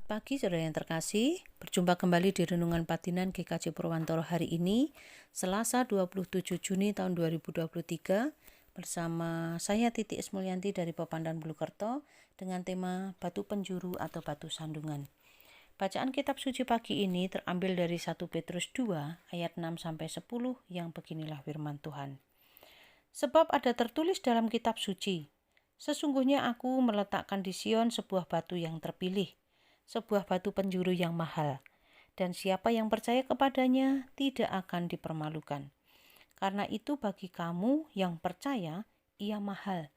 Selamat pagi saudara yang terkasih, berjumpa kembali di Renungan Patinan GKJ Purwantoro hari ini, Selasa 27 Juni tahun 2023, bersama saya Titi Ismulyanti dari Pepandan Bulukerto dengan tema Batu Penjuru atau Batu Sandungan. Bacaan kitab suci pagi ini terambil dari 1 Petrus 2 ayat 6-10 yang beginilah firman Tuhan. Sebab ada tertulis dalam kitab suci, sesungguhnya aku meletakkan di Sion sebuah batu yang terpilih, sebuah batu penjuru yang mahal, dan siapa yang percaya kepadanya tidak akan dipermalukan. Karena itu bagi kamu yang percaya, ia mahal.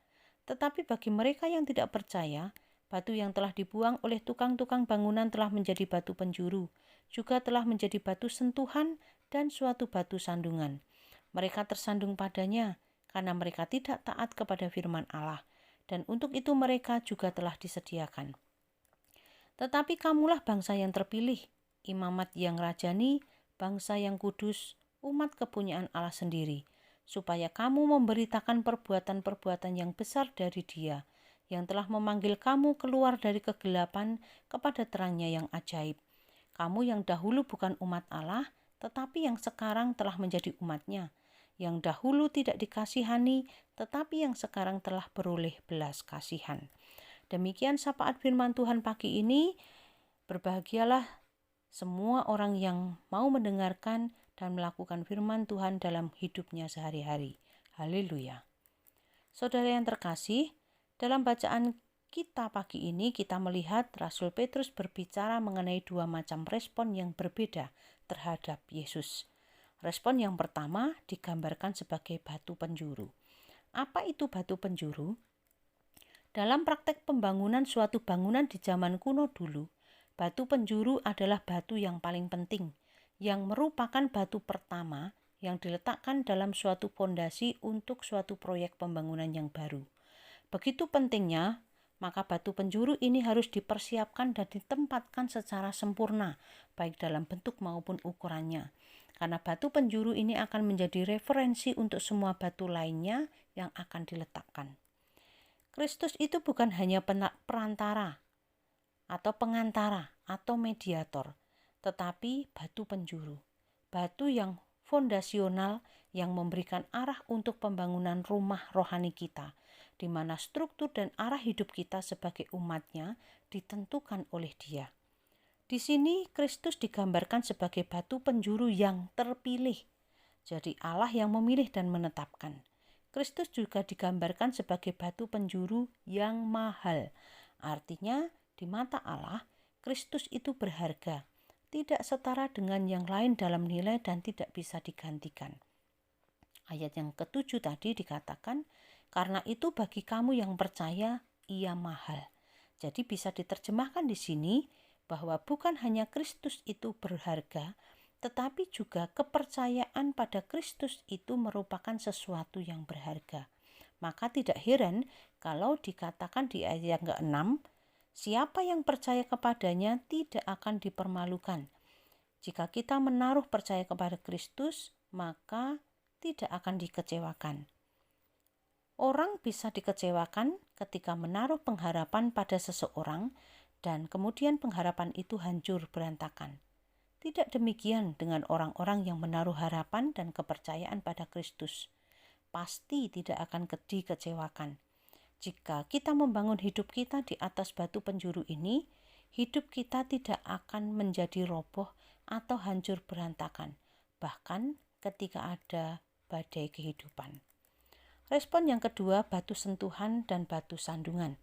Tetapi bagi mereka yang tidak percaya, batu yang telah dibuang oleh tukang-tukang bangunan telah menjadi batu penjuru, juga telah menjadi batu sentuhan dan suatu batu sandungan. Mereka tersandung padanya, karena mereka tidak taat kepada firman Allah, dan untuk itu mereka juga telah disediakan. Tetapi kamulah bangsa yang terpilih, imamat yang rajani, bangsa yang kudus, umat kepunyaan Allah sendiri, supaya kamu memberitakan perbuatan-perbuatan yang besar dari Dia, yang telah memanggil kamu keluar dari kegelapan kepada terangnya yang ajaib. Kamu yang dahulu bukan umat Allah, tetapi yang sekarang telah menjadi umat-Nya, yang dahulu tidak dikasihani, tetapi yang sekarang telah beroleh belas kasihan. Demikian sapaan firman Tuhan pagi ini. Berbahagialah semua orang yang mau mendengarkan dan melakukan firman Tuhan dalam hidupnya sehari-hari. Haleluya. Saudara yang terkasih, dalam bacaan kita pagi ini kita melihat Rasul Petrus berbicara mengenai dua macam respon yang berbeda terhadap Yesus. Respon yang pertama digambarkan sebagai batu penjuru. Apa itu batu penjuru? Dalam praktek pembangunan suatu bangunan di zaman kuno dulu, batu penjuru adalah batu yang paling penting, yang merupakan batu pertama yang diletakkan dalam suatu fondasi untuk suatu proyek pembangunan yang baru. Begitu pentingnya, maka batu penjuru ini harus dipersiapkan dan ditempatkan secara sempurna, baik dalam bentuk maupun ukurannya. Karena batu penjuru ini akan menjadi referensi untuk semua batu lainnya yang akan diletakkan. Kristus itu bukan hanya perantara atau pengantara atau mediator, tetapi batu penjuru, batu yang fondasional yang memberikan arah untuk pembangunan rumah rohani kita, di mana struktur dan arah hidup kita sebagai umat-Nya ditentukan oleh Dia. Di sini Kristus digambarkan sebagai batu penjuru yang terpilih, jadi Allah yang memilih dan menetapkan. Kristus juga digambarkan sebagai batu penjuru yang mahal. Artinya, di mata Allah, Kristus itu berharga, tidak setara dengan yang lain dalam nilai dan tidak bisa digantikan. Ayat yang ke-7 tadi dikatakan, karena itu bagi kamu yang percaya, ia mahal. Jadi bisa diterjemahkan di sini bahwa bukan hanya Kristus itu berharga, tetapi juga kepercayaan pada Kristus itu merupakan sesuatu yang berharga. Maka tidak heran kalau dikatakan di ayat yang ke-6, siapa yang percaya kepadanya tidak akan dipermalukan. Jika kita menaruh percaya kepada Kristus, maka tidak akan dikecewakan. Orang bisa dikecewakan ketika menaruh pengharapan pada seseorang dan kemudian pengharapan itu hancur berantakan. Tidak demikian dengan orang-orang yang menaruh harapan dan kepercayaan pada Kristus. Pasti tidak akan dikecewakan. Jika kita membangun hidup kita di atas batu penjuru ini, hidup kita tidak akan menjadi roboh atau hancur berantakan, bahkan ketika ada badai kehidupan. Respon yang kedua, batu sentuhan dan batu sandungan.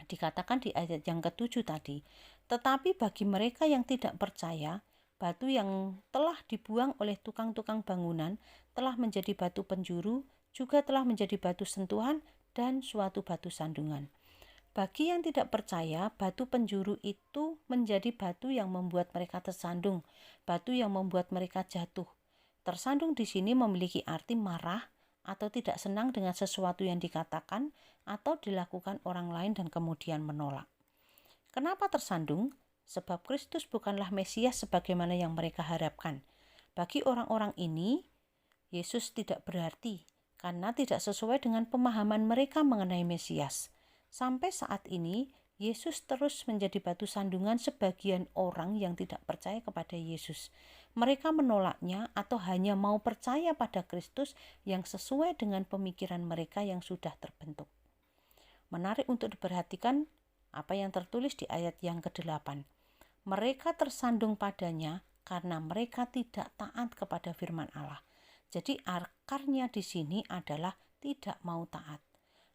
Dikatakan di ayat yang ke-7 tadi, tetapi bagi mereka yang tidak percaya, batu yang telah dibuang oleh tukang-tukang bangunan telah menjadi batu penjuru, juga telah menjadi batu sentuhan dan suatu batu sandungan. Bagi yang tidak percaya, batu penjuru itu menjadi batu yang membuat mereka tersandung, batu yang membuat mereka jatuh. Tersandung di sini memiliki arti marah atau tidak senang dengan sesuatu yang dikatakan atau dilakukan orang lain dan kemudian menolak. Kenapa tersandung? Sebab Kristus bukanlah Mesias sebagaimana yang mereka harapkan. Bagi orang-orang ini, Yesus tidak berarti karena tidak sesuai dengan pemahaman mereka mengenai Mesias. Sampai saat ini, Yesus terus menjadi batu sandungan sebagian orang yang tidak percaya kepada Yesus. Mereka menolaknya atau hanya mau percaya pada Kristus yang sesuai dengan pemikiran mereka yang sudah terbentuk. Menarik untuk diperhatikan apa yang tertulis di ayat yang ke-8. Mereka tersandung padanya karena mereka tidak taat kepada firman Allah. Jadi akarnya di sini adalah tidak mau taat.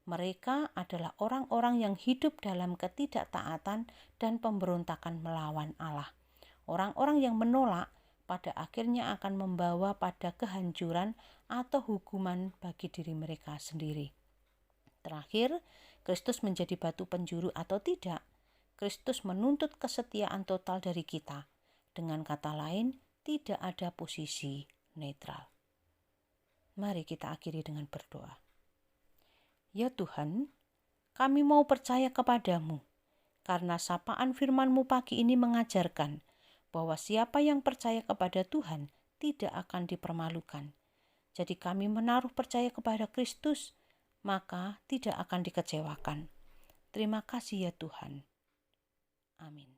Mereka adalah orang-orang yang hidup dalam ketidaktaatan dan pemberontakan melawan Allah. Orang-orang yang menolak pada akhirnya akan membawa pada kehancuran atau hukuman bagi diri mereka sendiri. Terakhir, Kristus menjadi batu penjuru atau tidak? Kristus menuntut kesetiaan total dari kita. Dengan kata lain, tidak ada posisi netral. Mari kita akhiri dengan berdoa. Ya Tuhan, kami mau percaya kepadamu, karena sapaan firman-Mu pagi ini mengajarkan bahwa siapa yang percaya kepada Tuhan tidak akan dipermalukan. Jadi kami menaruh percaya kepada Kristus, maka tidak akan dikecewakan. Terima kasih ya Tuhan. Amin.